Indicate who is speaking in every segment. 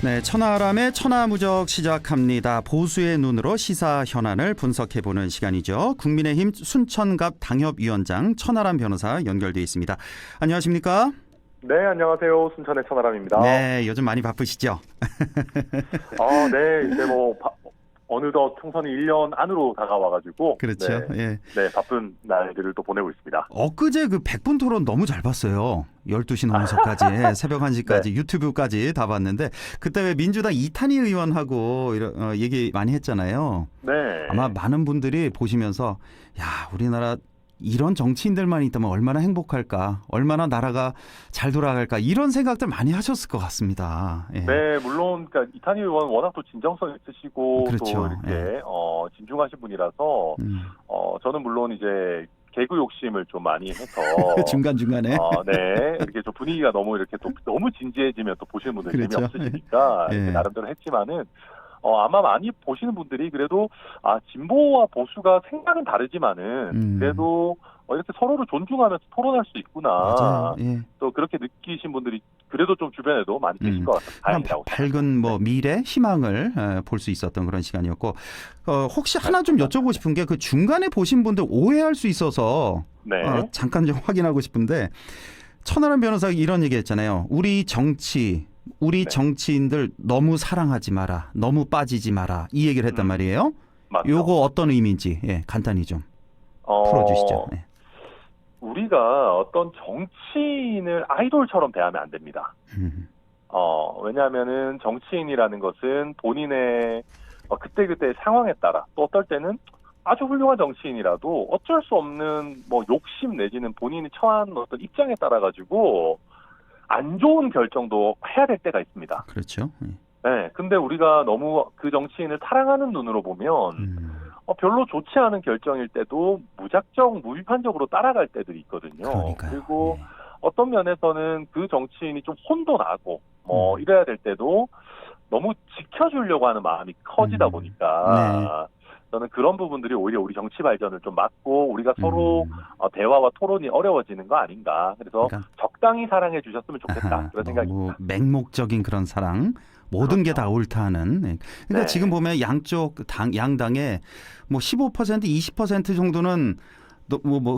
Speaker 1: 네, 천하람의 천하무적 시작합니다. 보수의 눈으로 시사 현안을 분석해보는 시간이죠. 국민의힘 순천갑 당협위원장 천하람 변호사 연결돼 있습니다. 안녕하십니까?
Speaker 2: 네, 안녕하세요. 순천의 천하람입니다.
Speaker 1: 네, 요즘 많이 바쁘시죠?
Speaker 2: 네, 이제 어느덧 총선이 1년 안으로 다가와가지고
Speaker 1: 그렇죠.
Speaker 2: 네, 바쁜 날들을 또 보내고 있습니다.
Speaker 1: 엊그제 그 100분 토론 너무 잘 봤어요. 12시 넘어서까지 새벽 1시까지
Speaker 2: 네.
Speaker 1: 유튜브까지 다 봤는데 그때 왜 민주당 이탄희 의원하고 얘기 많이 했잖아요.
Speaker 2: 네.
Speaker 1: 아마 많은 분들이 보시면서 야, 우리나라 이런 정치인들만 있다면 얼마나 행복할까, 얼마나 나라가 잘 돌아갈까 이런 생각들 많이 하셨을 것 같습니다. 예.
Speaker 2: 네, 물론 그러니까 이탄희 의원 워낙 또 진정성 있으시고
Speaker 1: 그렇죠.
Speaker 2: 또 이렇게 진중하신 분이라서 저는 물론 이제 개그 욕심을 좀 많이 해서
Speaker 1: 중간중간에
Speaker 2: 네, 이렇게 좀 분위기가 너무 이렇게 또 너무 진지해지면 또 보시는 분들
Speaker 1: 그렇죠.
Speaker 2: 재미없으시니까
Speaker 1: 예.
Speaker 2: 나름대로 했지만은 아마 많이 보시는 분들이 그래도 진보와 보수가 생각은 다르지만은 그래도 이렇게 서로를 존중하면서 토론할 수 있구나.
Speaker 1: 맞아요. 예.
Speaker 2: 또 그렇게 느끼신 분들이 그래도 좀 주변에도 많이 계신 것 같아요. 다행이라고.
Speaker 1: 밝은 미래, 희망을 볼 수 있었던 그런 시간이었고 혹시 하나 좀 여쭤보고 싶은 게 그 중간에 보신 분들 오해할 수 있어서
Speaker 2: 네.
Speaker 1: 잠깐 좀 확인하고 싶은데 천하람 변호사가 이런 얘기했잖아요. 우리 정치인들 너무 사랑하지 마라, 너무 빠지지 마라 이 얘기를 했단 말이에요.
Speaker 2: 맞죠.
Speaker 1: 요거 어떤 의미인지 간단히 좀 풀어주시죠. 네.
Speaker 2: 우리가 어떤 정치인을 아이돌처럼 대하면 안 됩니다. 왜냐하면은 정치인이라는 것은 본인의 그때그때 상황에 따라 또 어떨 때는 아주 훌륭한 정치인이라도 어쩔 수 없는 욕심 내지는 본인이 처한 어떤 입장에 따라 가지고 안 좋은 결정도 해야 될 때가 있습니다.
Speaker 1: 그렇죠.
Speaker 2: 네, 근데 우리가 너무 그 정치인을 사랑하는 눈으로 보면 별로 좋지 않은 결정일 때도 무작정 무비판적으로 따라갈 때들이 있거든요.
Speaker 1: 그러니까요.
Speaker 2: 그리고 어떤 면에서는 그 정치인이 좀 혼도 나고 이래야 될 때도 너무 지켜주려고 하는 마음이 커지다 보니까 저는 그런 부분들이 오히려 우리 정치 발전을 좀 막고 우리가 서로 대화와 토론이 어려워지는 거 아닌가. 그래서 그러니까 적당히 사랑해 주셨으면 좋겠다. 그런 생각이
Speaker 1: 너무
Speaker 2: 듭니다.
Speaker 1: 맹목적인 그런 사랑. 모든 게 다 옳다 하는. 그러니까 지금 보면 양쪽 양당에 15%, 20% 정도는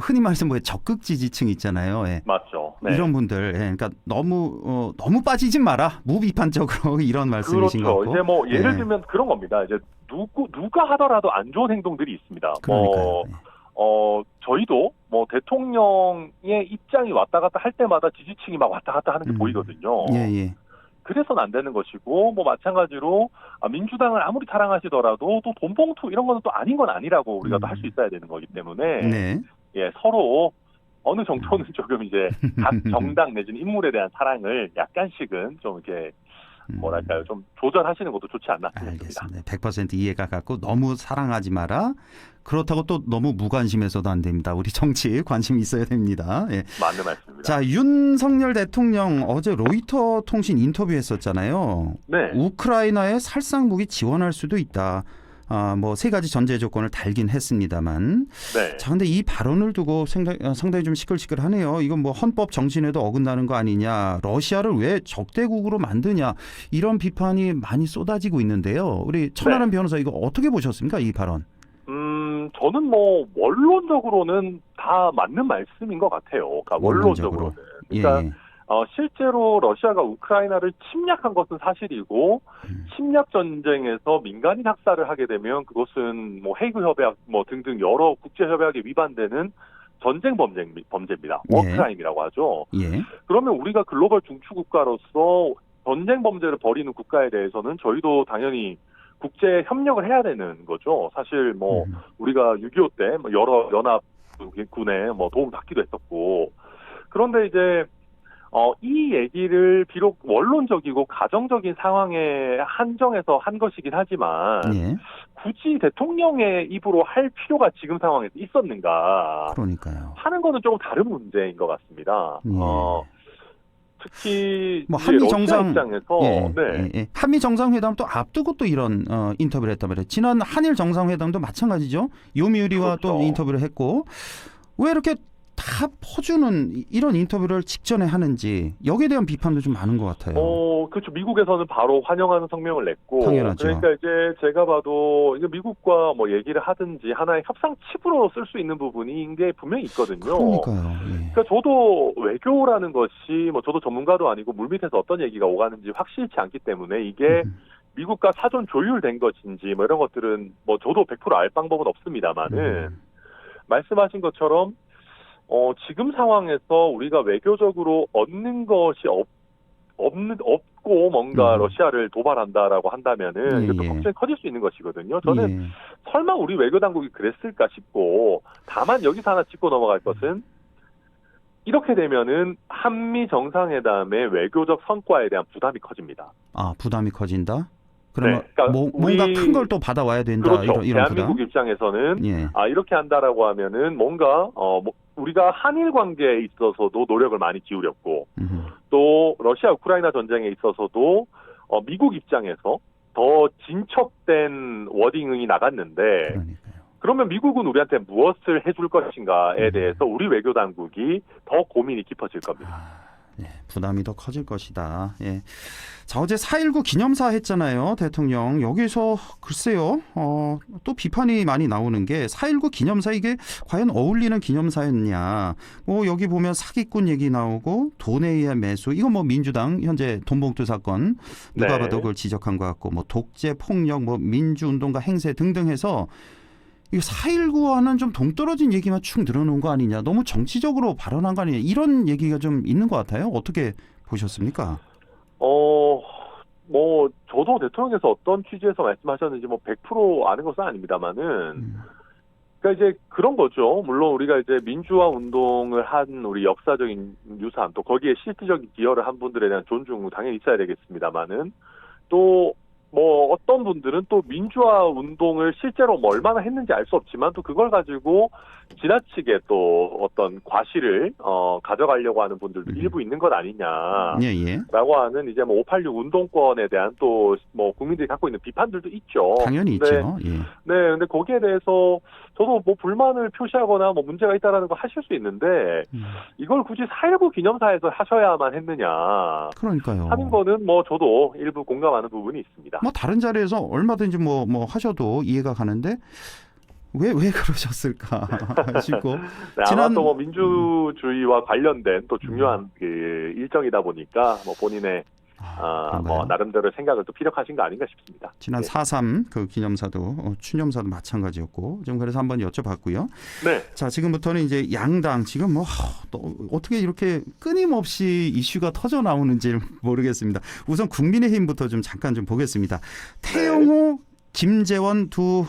Speaker 1: 흔히 말해서 적극 지지층 있잖아요.
Speaker 2: 맞죠. 네.
Speaker 1: 이런 분들, 그러니까 너무 빠지지 마라, 무비판적으로 이런 말씀이신 거고.
Speaker 2: 그렇죠. 이제 예를 들면 그런 겁니다. 이제 누가 하더라도 안 좋은 행동들이 있습니다.
Speaker 1: 그러니까요.
Speaker 2: 저희도 대통령의 입장이 왔다 갔다 할 때마다 지지층이 막 왔다 갔다 하는 게 보이거든요.
Speaker 1: 예.
Speaker 2: 그래서는 안 되는 것이고 마찬가지로 민주당을 아무리 사랑하시더라도 또 돈봉투 이런 거는 또 아닌 건 아니라고 우리가 또 할 수 있어야 되는 거기 때문에 서로 어느 정도는 조금 이제 각 정당 내지는 인물에 대한 사랑을 약간씩은 좀 이렇게 좀 조절하시는 것도 좋지 않나 싶습니다.
Speaker 1: 알겠습니다. 100% 이해가 갔고 너무 사랑하지 마라. 그렇다고 또 너무 무관심해서도 안 됩니다. 우리 정치에 관심이 있어야 됩니다.
Speaker 2: 맞는 말씀입니다.
Speaker 1: 자, 윤석열 대통령 어제 로이터 통신 인터뷰했었잖아요.
Speaker 2: 네.
Speaker 1: 우크라이나에 살상 무기 지원할 수도 있다. 세 가지 전제 조건을 달긴 했습니다만.
Speaker 2: 네.
Speaker 1: 자, 근데 이 발언을 두고 상당히 좀 시끌시끌하네요. 이건 헌법 정신에도 어긋나는 거 아니냐. 러시아를 왜 적대국으로 만드냐. 이런 비판이 많이 쏟아지고 있는데요. 우리 천하람 변호사 이거 어떻게 보셨습니까? 이 발언.
Speaker 2: 저는 원론적으로는 다 맞는 말씀인 것 같아요. 그러니까 원론적으로는. 그러니까 실제로 러시아가 우크라이나를 침략한 것은 사실이고 침략 전쟁에서 민간인 학살을 하게 되면 그것은 헤이그 협약 등등 여러 국제 협약에 위반되는 전쟁 범죄입니다. 워크라임이라고 하죠. 그러면 우리가 글로벌 중추 국가로서 전쟁 범죄를 벌이는 국가에 대해서는 저희도 당연히 국제 협력을 해야 되는 거죠. 사실 우리가 6.25 때 여러 연합군에 도움 받기도 했었고. 그런데 이제 이 얘기를 비록 원론적이고 가정적인 상황에 한정해서 한 것이긴 하지만 굳이 대통령의 입으로 할 필요가 지금 상황에서 있었는가?
Speaker 1: 그러니까요.
Speaker 2: 하는 거는 조금 다른 문제인 것 같습니다. 특히
Speaker 1: 한미 정상
Speaker 2: 입장에서
Speaker 1: 한미 정상회담 또 앞두고 또 이런 인터뷰를 했단 말이에요. 지난 한일 정상회담도 마찬가지죠. 요미우리와 또 인터뷰를 했고 왜 이렇게 다 퍼주는 이런 인터뷰를 직전에 하는지 여기에 대한 비판도 좀 많은 것 같아요.
Speaker 2: 그렇죠. 미국에서는 바로 환영하는 성명을 냈고,
Speaker 1: 당연하죠.
Speaker 2: 그러니까 이제 제가 봐도 이제 미국과 뭐 얘기를 하든지 하나의 협상 칩으로 쓸 수 있는 부분인 게 분명히 있거든요.
Speaker 1: 그러니까요. 예.
Speaker 2: 그러니까 저도 외교라는 것이 뭐 저도 전문가도 아니고 물밑에서 어떤 얘기가 오가는지 확실치 않기 때문에 이게 미국과 사전 조율된 것인지 뭐 이런 것들은 뭐 저도 100% 알 방법은 없습니다만은 말씀하신 것처럼 지금 상황에서 우리가 외교적으로 얻는 것이 없고 뭔가 러시아를 도발한다라고 한다면은 이것도 걱정이 커질 수 있는 것이거든요. 저는 설마 우리 외교 당국이 그랬을까 싶고, 다만 여기서 하나 짚고 넘어갈 것은 이렇게 되면은 한미 정상회담의 외교적 성과에 대한 부담이 커집니다.
Speaker 1: 아, 부담이 커진다? 그러면
Speaker 2: 네, 그러니까
Speaker 1: 뭔가 큰 걸 또 받아와야 된다.
Speaker 2: 그렇죠.
Speaker 1: 이런
Speaker 2: 대한민국
Speaker 1: 부담?
Speaker 2: 입장에서는
Speaker 1: 예.
Speaker 2: 이렇게 한다라고 하면은 뭔가 우리가 한일 관계에 있어서도 노력을 많이 기울였고 또 러시아 우크라이나 전쟁에 있어서도 미국 입장에서 더 진척된 워딩이 나갔는데,
Speaker 1: 그러니까요.
Speaker 2: 그러면 미국은 우리한테 무엇을 해줄 것인가에 대해서 우리 외교 당국이 더 고민이 깊어질 겁니다.
Speaker 1: 예, 부담이 더 커질 것이다. 예. 자, 어제 4.19 기념사 했잖아요, 대통령. 여기서 글쎄요, 또 비판이 많이 나오는 게 4.19 기념사 이게 과연 어울리는 기념사였냐. 뭐 여기 보면 사기꾼 얘기 나오고 돈에 의한 매수. 이건 뭐 민주당 현재 돈봉투 사건 누가
Speaker 2: 네.
Speaker 1: 봐도 그걸 지적한 것 같고, 뭐 독재, 폭력, 뭐 민주운동가 행세 등등 해서 이거 4.19와는 좀 동떨어진 얘기만 축 늘어놓은 거 아니냐. 너무 정치적으로 발언한 거 아니냐. 이런 얘기가 좀 있는 것 같아요. 어떻게 보셨습니까?
Speaker 2: 뭐 저도 대통령께서 어떤 취지에서 말씀하셨는지 뭐 100% 아는 것은 아닙니다만은, 그러니까 이제 그런 거죠. 물론 우리가 이제 민주화 운동을 한 우리 역사적인 유산, 또 거기에 실질적인 기여를 한 분들에 대한 존중 당연히 있어야 되겠습니다만은, 또 뭐 어떤 분들은 또 민주화 운동을 실제로 뭐 얼마나 했는지 알 수 없지만 또 그걸 가지고 지나치게 또 어떤 과실을 가져가려고 하는 분들도 일부 있는 것 아니냐라고
Speaker 1: 예.
Speaker 2: 하는 이제 뭐 586 운동권에 대한 또 뭐 국민들이 갖고 있는 비판들도 있죠.
Speaker 1: 당연히 있죠. 예.
Speaker 2: 네, 근데 거기에 대해서 저도 뭐 불만을 표시하거나 뭐 문제가 있다라는 거 하실 수 있는데 이걸 굳이 4.19 기념사에서 하셔야만 했느냐.
Speaker 1: 그러니까요.
Speaker 2: 하는 거는 뭐 저도 일부 공감하는 부분이 있습니다.
Speaker 1: 뭐 다른 자리에서 얼마든지 뭐 하셔도 이해가 가는데 왜 그러셨을까 싶고.
Speaker 2: 네, 아마 또 뭐 민주주의와 관련된 또 중요한 그 일정이다 보니까 뭐 본인의 뭐 나름대로 생각을 또 피력하신 거 아닌가 싶습니다.
Speaker 1: 지난 4.3 그 기념사도 추념사도 마찬가지였고 좀 그래서 한번 여쭤봤고요.
Speaker 2: 네.
Speaker 1: 자, 지금부터는 이제 양당 지금 뭐 또 어떻게 이렇게 끊임없이 이슈가 터져 나오는지 모르겠습니다. 우선 국민의힘부터 좀 잠깐 좀 보겠습니다. 태영호, 김재원 두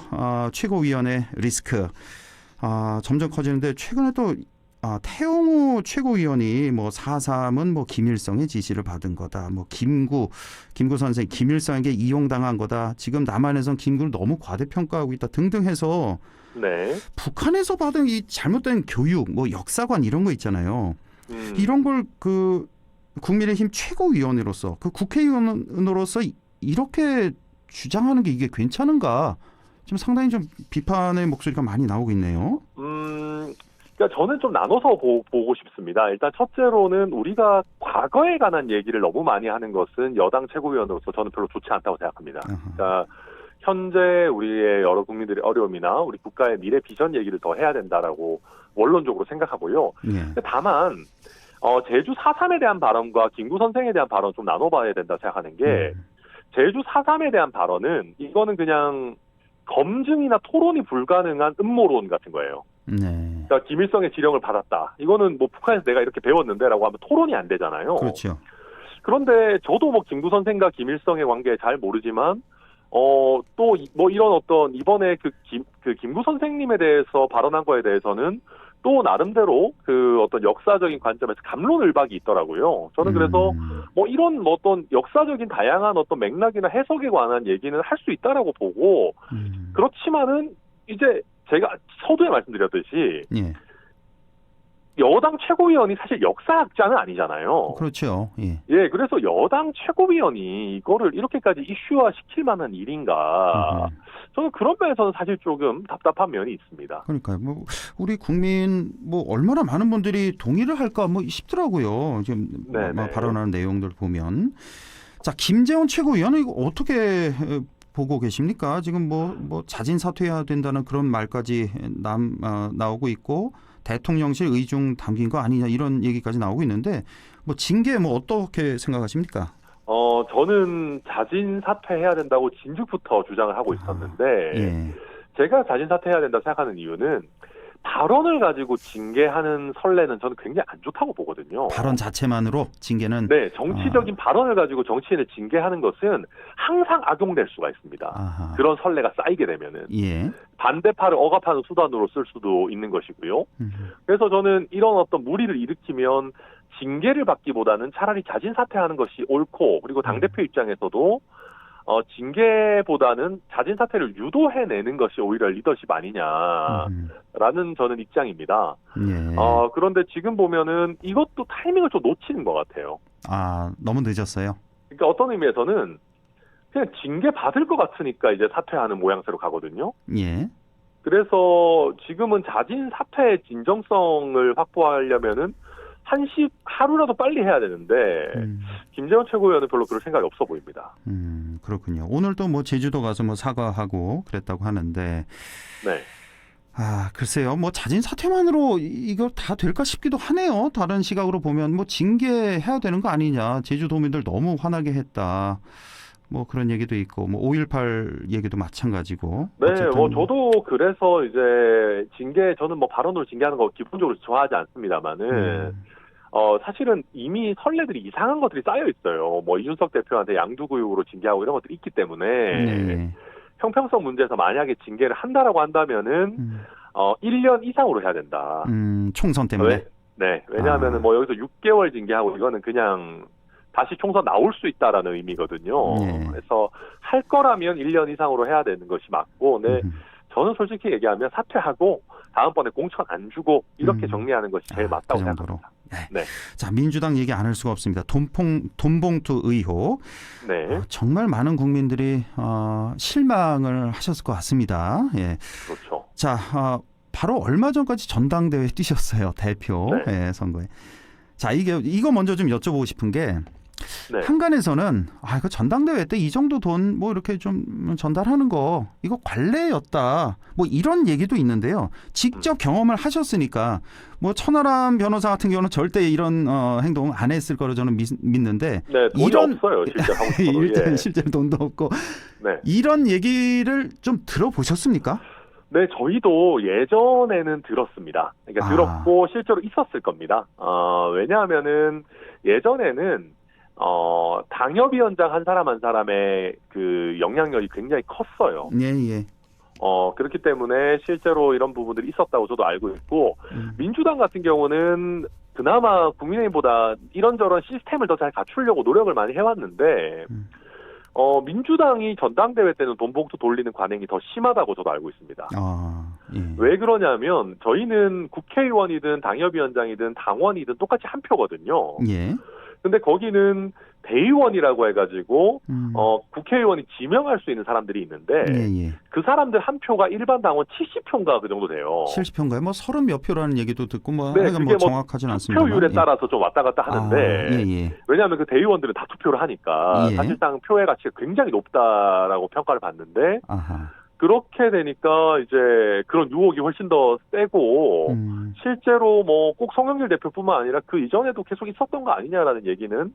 Speaker 1: 최고위원의 리스크 점점 커지는데 최근에 또 태영호 최고위원이 뭐 4.3은 뭐 김일성의 지시를 받은 거다. 뭐 김구 선생 김일성에게 이용당한 거다. 지금 남한에선 김구를 너무 과대평가하고 있다 등등 해서
Speaker 2: 네.
Speaker 1: 북한에서 받은 이 잘못된 교육, 뭐 역사관 이런 거 있잖아요. 이런 걸 그 국민의힘 최고위원으로서 그 국회의원으로서 이렇게 주장하는 게 이게 괜찮은가? 지금 상당히 좀 비판의 목소리가 많이 나오고 있네요.
Speaker 2: 그러니까 저는 좀 나눠서 보고 싶습니다. 일단 첫째로는 우리가 과거에 관한 얘기를 너무 많이 하는 것은 여당 최고위원으로서 저는 별로 좋지 않다고 생각합니다. 그러니까 현재 우리의 여러 국민들의 어려움이나 우리 국가의 미래 비전 얘기를 더 해야 된다라고 원론적으로 생각하고요. 다만 제주 4.3에 대한 발언과 김구 선생에 대한 발언 좀 나눠봐야 된다 생각하는 게 제주 4.3에 대한 발언은 이거는 그냥 검증이나 토론이 불가능한 음모론 같은 거예요. 그러니까 김일성의 지령을 받았다. 이거는 뭐 북한에서 내가 이렇게 배웠는데라고 하면 토론이 안 되잖아요.
Speaker 1: 그렇죠.
Speaker 2: 그런데 저도 뭐 김구 선생과 김일성의 관계 잘 모르지만 또 뭐 이런 어떤 이번에 그 김구 선생님에 대해서 발언한 거에 대해서는 또 나름대로 그 어떤 역사적인 관점에서 갑론을박이 있더라고요. 저는 그래서 뭐 이런 뭐 어떤 역사적인 다양한 어떤 맥락이나 해석에 관한 얘기는 할 수 있다라고 보고 그렇지만은 이제 제가 서두에 말씀드렸듯이 여당 최고위원이 사실 역사학자는 아니잖아요.
Speaker 1: 그렇죠.
Speaker 2: 예, 그래서 여당 최고위원이 이거를 이렇게까지 이슈화 시킬 만한 일인가. 저는 그런 면에서는 사실 조금 답답한 면이 있습니다.
Speaker 1: 그러니까요. 뭐 우리 국민 뭐 얼마나 많은 분들이 동의를 할까 뭐 싶더라고요. 지금
Speaker 2: 네네.
Speaker 1: 발언하는 내용들 보면. 자, 김재원 최고위원은 이거 어떻게 보고 계십니까? 지금 뭐 자진 사퇴해야 된다는 그런 말까지 나오고 있고 대통령실 의중 담긴 거 아니냐 이런 얘기까지 나오고 있는데 뭐 징계 뭐 어떻게 생각하십니까?
Speaker 2: 저는 자진 사퇴해야 된다고 진즉부터 주장을 하고 있었는데
Speaker 1: 예.
Speaker 2: 제가 자진 사퇴해야 된다 생각하는 이유는 발언을 가지고 징계하는 선례는 저는 굉장히 안 좋다고 보거든요.
Speaker 1: 발언 자체만으로 징계는
Speaker 2: 네, 정치적인 발언을 가지고 정치인을 징계하는 것은 항상 악용될 수가 있습니다.
Speaker 1: 아하.
Speaker 2: 그런 선례가 쌓이게 되면은
Speaker 1: 예.
Speaker 2: 반대파를 억압하는 수단으로 쓸 수도 있는 것이고요. 그래서 저는 이런 어떤 무리를 일으키면 징계를 받기보다는 차라리 자진 사퇴하는 것이 옳고, 그리고 당대표 입장에서도 징계보다는 자진 사퇴를 유도해내는 것이 오히려 리더십 아니냐라는 저는 입장입니다.
Speaker 1: 예.
Speaker 2: 그런데 지금 보면은 이것도 타이밍을 좀 놓치는 것 같아요.
Speaker 1: 아, 너무 늦었어요.
Speaker 2: 그러니까 어떤 의미에서는 그냥 징계 받을 것 같으니까 이제 사퇴하는 모양새로 가거든요.
Speaker 1: 예.
Speaker 2: 그래서 지금은 자진 사퇴의 진정성을 확보하려면은 하루라도 빨리 해야 되는데 김재원 최고위원은 별로 그럴 생각이 없어 보입니다.
Speaker 1: 그렇군요. 오늘도 뭐 제주도 가서 뭐 사과하고 그랬다고 하는데,
Speaker 2: 네.
Speaker 1: 아, 글쎄요. 뭐 자진 사퇴만으로 이거 다 될까 싶기도 하네요. 다른 시각으로 보면 뭐 징계해야 되는 거 아니냐. 제주도민들 너무 화나게 했다. 뭐 그런 얘기도 있고, 뭐 5.18 얘기도 마찬가지고.
Speaker 2: 네,
Speaker 1: 어쨌든
Speaker 2: 뭐 저도 그래서 이제 저는 뭐 발언으로 징계하는 거 기본적으로 좋아하지 않습니다만은. 사실은 이미 선례들이 이상한 것들이 쌓여 있어요. 뭐 이준석 대표한테 양두구육으로 징계하고 이런 것들이 있기 때문에
Speaker 1: 네.
Speaker 2: 형평성 문제에서 만약에 징계를 한다라고 한다면은 1년 이상으로 해야 된다.
Speaker 1: 총선 때문에.
Speaker 2: 네, 왜냐하면은 뭐 여기서 6개월 징계하고 이거는 그냥 다시 총선 나올 수 있다라는 의미거든요.
Speaker 1: 네.
Speaker 2: 그래서 할 거라면 1년 이상으로 해야 되는 것이 맞고, 네. 저는 솔직히 얘기하면 사퇴하고 다음번에 공천 안 주고 이렇게 정리하는 것이 제일 맞다고
Speaker 1: 그 정도로.
Speaker 2: 생각합니다. 네.
Speaker 1: 자, 민주당 얘기 안 할 수가 없습니다. 돈봉투 의혹.
Speaker 2: 네.
Speaker 1: 정말 많은 국민들이 실망을 하셨을 것 같습니다. 예.
Speaker 2: 그렇죠.
Speaker 1: 자, 바로 얼마 전까지 전당대회 뛰셨어요. 대표
Speaker 2: 네.
Speaker 1: 선거에. 자, 이거 먼저 좀 여쭤보고 싶은 게
Speaker 2: 네.
Speaker 1: 한간에서는 이거 전당대회 때 이 정도 돈 뭐 이렇게 좀 전달하는 거 이거 관례였다. 뭐 이런 얘기도 있는데요. 직접 경험을 하셨으니까 뭐 천하람 변호사 같은 경우는 절대 이런 행동 안 했을 거로 저는 믿는데.
Speaker 2: 네, 돈이 없어요. 실제 하고 싶어도.
Speaker 1: 일단
Speaker 2: 예.
Speaker 1: 실제로 돈도 없고.
Speaker 2: 네.
Speaker 1: 이런 얘기를 좀 들어보셨습니까?
Speaker 2: 네, 저희도 예전에는 들었습니다. 그러니까 들었고 실제로 있었을 겁니다. 왜냐하면은 예전에는 당협위원장 한 사람 한 사람의 그 영향력이 굉장히 컸어요.
Speaker 1: 예, 예.
Speaker 2: 그렇기 때문에 실제로 이런 부분들이 있었다고 저도 알고 있고, 민주당 같은 경우는 그나마 국민의힘보다 이런저런 시스템을 더 잘 갖추려고 노력을 많이 해왔는데, 민주당이 전당대회 때는 돈봉투 돌리는 관행이 더 심하다고 저도 알고 있습니다.
Speaker 1: 예.
Speaker 2: 왜 그러냐면 저희는 국회의원이든 당협위원장이든 당원이든 똑같이 한 표거든요.
Speaker 1: 예.
Speaker 2: 근데 거기는 대의원이라고 해가지고 국회의원이 지명할 수 있는 사람들이 있는데
Speaker 1: 예.
Speaker 2: 그 사람들 한 표가 일반 당원 70표인가 그 정도 돼요.
Speaker 1: 70표인가요? 뭐 30몇 표라는 얘기도 듣고 뭐,
Speaker 2: 네,
Speaker 1: 뭐 정확하지는 않습니다.
Speaker 2: 투표율에 따라서 좀 왔다 갔다 하는데
Speaker 1: 예.
Speaker 2: 왜냐하면 그 대의원들은 다 투표를 하니까
Speaker 1: 예.
Speaker 2: 사실상 표의 가치가 굉장히 높다라고 평가를 받는데
Speaker 1: 아하.
Speaker 2: 그렇게 되니까 이제 그런 유혹이 훨씬 더 세고 실제로 뭐 꼭 송영길 대표뿐만 아니라 그 이전에도 계속 있었던 거 아니냐라는 얘기는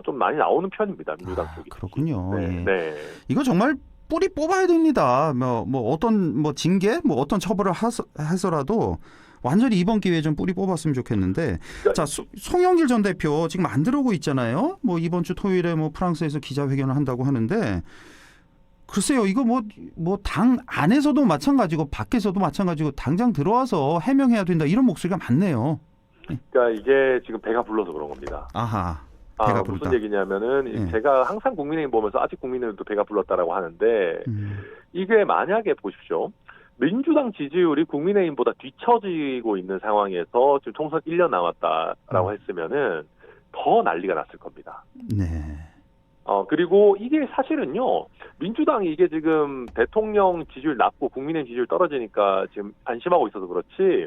Speaker 2: 좀 많이 나오는 편입니다. 민주당 쪽이.
Speaker 1: 그렇군요.
Speaker 2: 네.
Speaker 1: 예.
Speaker 2: 네. 이거
Speaker 1: 이거 정말 뿌리 뽑아야 됩니다. 뭐 어떤 뭐 징계, 뭐 어떤 처벌을 해서라도 완전히 이번 기회에 좀 뿌리 뽑았으면 좋겠는데. 자, 송영길 전 대표 지금 안 들어오고 있잖아요. 뭐 이번 주 토요일에 뭐 프랑스에서 기자회견을 한다고 하는데. 글쎄요, 이거 뭐 당 안에서도 마찬가지고 밖에서도 마찬가지고 당장 들어와서 해명해야 된다 이런 목소리가 많네요.
Speaker 2: 그러니까 이게 지금 배가 불러서 그런 겁니다.
Speaker 1: 아하. 배가 불렀다.
Speaker 2: 무슨 얘기냐면은 제가 항상 국민의힘 보면서 아직 국민의힘도 배가 불렀다라고 하는데 이게 만약에 보십시오. 민주당 지지율이 국민의힘보다 뒤처지고 있는 상황에서 지금 총선 1년 남았다라고 했으면은 더 난리가 났을 겁니다.
Speaker 1: 네.
Speaker 2: 그리고 이게 사실은요, 민주당이 이게 지금 대통령 지지율 낮고 국민의힘 지지율 떨어지니까 지금 안심하고 있어서 그렇지,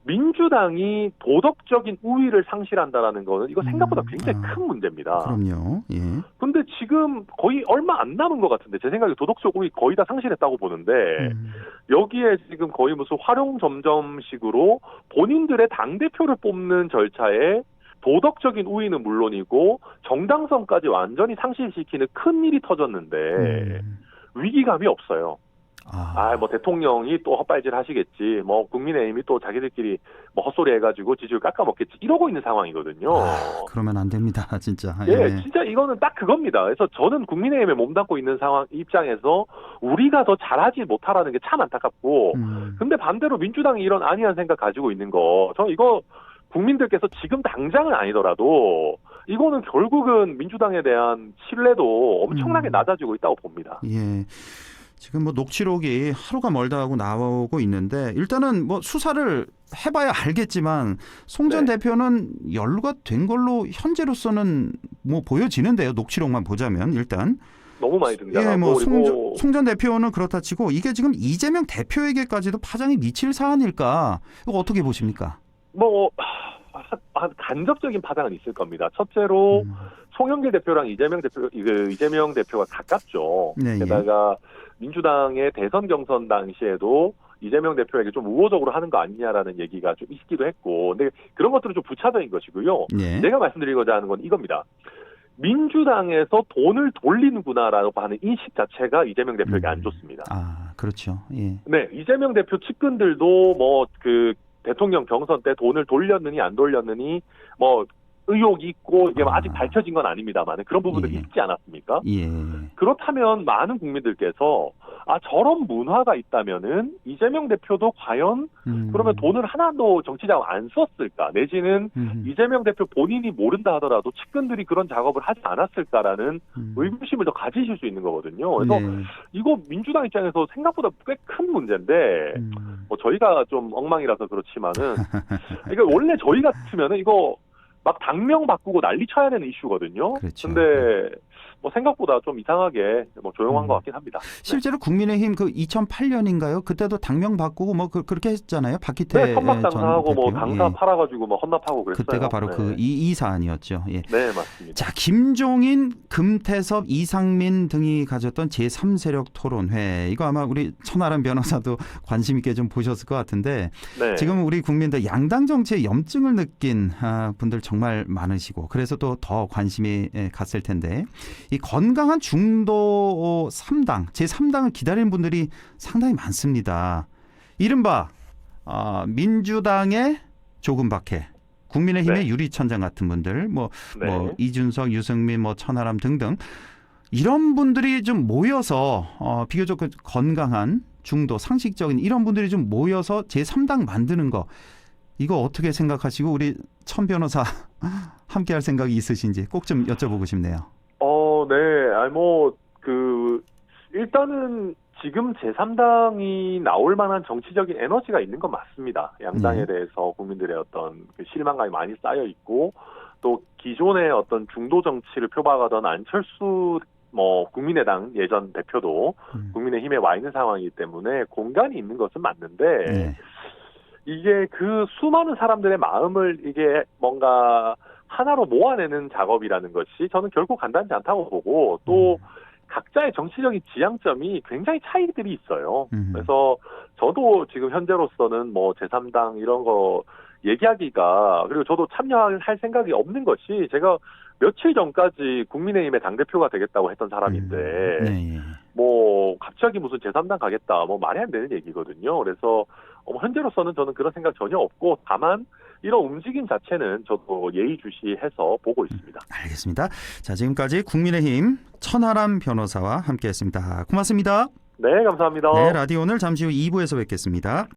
Speaker 2: 민주당이 도덕적인 우위를 상실한다라는 거는 이거 생각보다 굉장히 큰 문제입니다.
Speaker 1: 그럼요. 예.
Speaker 2: 근데 지금 거의 얼마 안 남은 것 같은데, 제 생각에 도덕적 우위 거의 다 상실했다고 보는데, 여기에 지금 거의 무슨 활용점점식으로 본인들의 당대표를 뽑는 절차에 도덕적인 우위는 물론이고 정당성까지 완전히 상실시키는 큰 일이 터졌는데 위기감이 없어요. 뭐 대통령이 또 헛발질 하시겠지, 뭐 국민의힘이 또 자기들끼리 뭐 헛소리 해가지고 지지율 깎아먹겠지, 이러고 있는 상황이거든요.
Speaker 1: 그러면 안 됩니다, 진짜.
Speaker 2: 예, 진짜 이거는 딱 그겁니다. 그래서 저는 국민의힘에 몸담고 있는 상황 입장에서 우리가 더 잘하지 못하라는 게 참 안타깝고, 근데 반대로 민주당이 이런 안이한 생각 가지고 있는 거, 저는 이거 국민들께서 지금 당장은 아니더라도 이거는 결국은 민주당에 대한 신뢰도 엄청나게 낮아지고 있다고 봅니다.
Speaker 1: 예. 지금 뭐 녹취록이 하루가 멀다 하고 나오고 있는데, 일단은 뭐 수사를 해봐야 알겠지만 송 전 대표는 연루가 된 걸로 현재로서는 뭐 보여지는데요. 녹취록만 보자면 일단
Speaker 2: 너무 많이 등장하고.
Speaker 1: 예, 뭐 송 전 대표는 그렇다 치고 이게 지금 이재명 대표에게까지도 파장이 미칠 사안일까? 이거 어떻게 보십니까?
Speaker 2: 뭐 간접적인 파장은 있을 겁니다. 첫째로 송영길 대표랑 이재명 대표가 가깝죠.
Speaker 1: 네,
Speaker 2: 게다가 민주당의 대선 경선 당시에도 이재명 대표에게 좀 우호적으로 하는 거 아니냐라는 얘기가 좀 있기도 했고, 근데 그런 것들은 좀 부차적인 것이고요.
Speaker 1: 네.
Speaker 2: 제가 말씀드리고자 하는 건 이겁니다. 민주당에서 돈을 돌리는구나라고 하는 인식 자체가 이재명 대표에게 안 좋습니다.
Speaker 1: 그렇죠. 예.
Speaker 2: 네, 이재명 대표 측근들도 뭐 그 대통령 경선 때 돈을 돌렸느니 안 돌렸느니 뭐 의혹이 있고 이게 아직 밝혀진 건 아닙니다만 그런 부분들이 있지 않았습니까?
Speaker 1: 예.
Speaker 2: 그렇다면 많은 국민들께서 저런 문화가 있다면은 이재명 대표도 과연 그러면 돈을 하나도 정치자금 안 썼을까? 내지는 이재명 대표 본인이 모른다 하더라도 측근들이 그런 작업을 하지 않았을까라는 의구심을 더 가지실 수 있는 거거든요. 그래서 이거 민주당 입장에서 생각보다 꽤 큰 문제인데 뭐 저희가 좀 엉망이라서 그렇지만은 이거 원래 저희 같으면은 이거 막 당명 바꾸고 난리 쳐야 되는 이슈거든요.
Speaker 1: 그렇죠.
Speaker 2: 근데 뭐 생각보다 좀 이상하게 뭐 조용한 것 같긴 합니다.
Speaker 1: 실제로 국민의힘 그 2008년인가요? 그때도 당명 바꾸고 뭐 그렇게 했잖아요. 박희태
Speaker 2: 선박 당사하고 뭐
Speaker 1: 대표.
Speaker 2: 당사 팔아가지고 뭐 헌납하고 그랬어요.
Speaker 1: 그때가 바로 그 이 사안이었죠. 예.
Speaker 2: 네, 맞습니다.
Speaker 1: 자, 김종인, 금태섭, 이상민 등이 가졌던 제3세력 토론회. 이거 아마 우리 천하람 변호사도 관심 있게 좀 보셨을 것 같은데, 지금 우리 국민들 양당 정치에 염증을 느낀 분들 정말 많으시고, 그래서 또 더 관심이 갔을 텐데, 이 건강한 중도 3당, 제3당을 기다리는 분들이 상당히 많습니다. 이른바 민주당의 조금 박해, 국민의힘의 유리천장 같은 분들, 뭐 이준석, 유승민, 뭐 천하람 등등, 이런 분들이 좀 모여서 비교적 건강한 중도, 상식적인 이런 분들이 좀 모여서 제3당 만드는 거, 이거 어떻게 생각하시고 우리 천 변호사 함께할 생각이 있으신지 꼭 좀 여쭤보고 싶네요.
Speaker 2: 네. 일단은 지금 제3당이 나올 만한 정치적인 에너지가 있는 건 맞습니다. 양당에 대해서 국민들의 어떤 그 실망감이 많이 쌓여 있고, 또 기존의 어떤 중도 정치를 표방하던 안철수 국민의당 예전 대표도 국민의힘에 와 있는 상황이기 때문에 공간이 있는 것은 맞는데, 이게 그 수많은 사람들의 마음을 이게 뭔가 하나로 모아내는 작업이라는 것이 저는 결국 간단치 않다고 보고, 또 각자의 정치적인 지향점이 굉장히 차이들이 있어요. 그래서 저도 지금 현재로서는 뭐 제3당 이런 거 얘기하기가, 그리고 저도 참여할 생각이 없는 것이, 제가 며칠 전까지 국민의힘의 당대표가 되겠다고 했던 사람인데 뭐 갑자기 무슨 제3당 가겠다, 뭐 말이 안 되는 얘기거든요. 그래서 현재로서는 저는 그런 생각 전혀 없고, 다만 이런 움직임 자체는 저도 예의주시해서 보고 있습니다.
Speaker 1: 알겠습니다. 자, 지금까지 국민의힘 천하람 변호사와 함께했습니다. 고맙습니다.
Speaker 2: 네, 감사합니다.
Speaker 1: 네, 라디오 오늘 잠시 후 2부에서 뵙겠습니다.